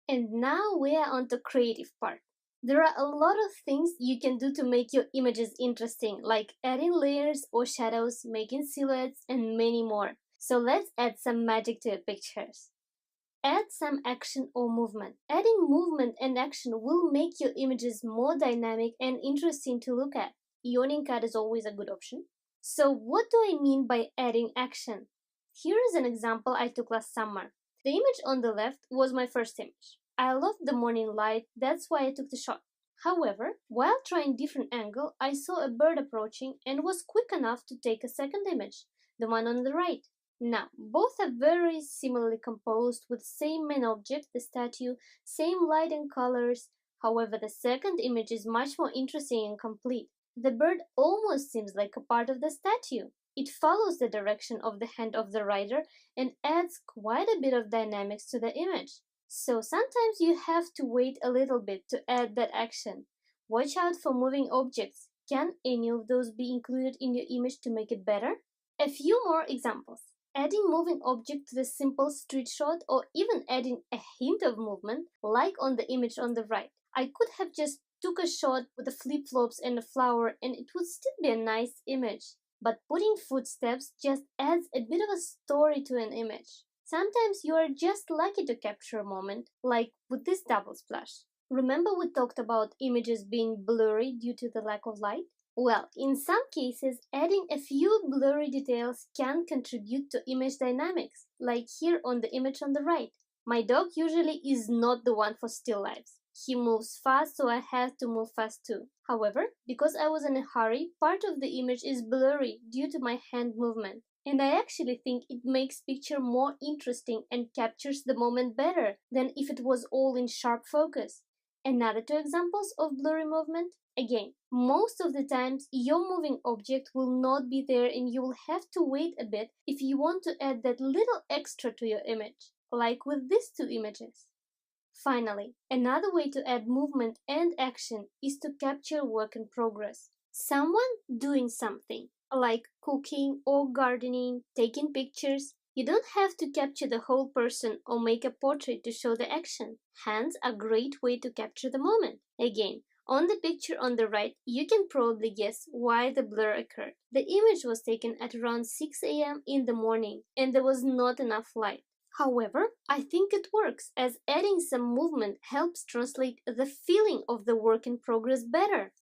And now we are on the creative part. There are a lot of things you can do to make your images interesting, like adding layers or shadows, making silhouettes, and many more. So let's add some magic to your pictures. Add some action or movement. Adding movement and action will make your images more dynamic and interesting to look at. Yawning cat is always a good option. So what do I mean by adding action? Here is an example I took last summer. The image on the left was my first image. I loved the morning light, that's why I took the shot. However, while trying different angle, I saw a bird approaching and was quick enough to take a second image, the one on the right. Now, both are very similarly composed with same main object, the statue, same light and colors. However, the second image is much more interesting and complete. The bird almost seems like a part of the statue. It follows the direction of the hand of the rider and adds quite a bit of dynamics to the image. So sometimes you have to wait a little bit to add that action. Watch out for moving objects. Can any of those be included in your image to make it better? A few more examples. Adding moving object to the simple street shot or even adding a hint of movement, like on the image on the right. I could have just took a shot with the flip-flops and a flower and it would still be a nice image. But putting footsteps just adds a bit of a story to an image. Sometimes you are just lucky to capture a moment, like with this double splash. Remember we talked about images being blurry due to the lack of light? Well, in some cases, adding a few blurry details can contribute to image dynamics, like here on the image on the right. My dog usually is not the one for still lifes. He moves fast, so I have to move fast too. However, because I was in a hurry, part of the image is blurry due to my hand movement. And I actually think it makes picture more interesting and captures the moment better than if it was all in sharp focus. Another two examples of blurry movement. Again, most of the times your moving object will not be there and you will have to wait a bit if you want to add that little extra to your image, like with these two images. Finally, another way to add movement and action is to capture work in progress. Someone doing something, like cooking or gardening, taking pictures. You don't have to capture the whole person or make a portrait to show the action. Hands are a great way to capture the moment. Again, on the picture on the right, you can probably guess why the blur occurred. The image was taken at around 6 a.m. in the morning and there was not enough light. However, I think it works as adding some movement helps translate the feeling of the work in progress better.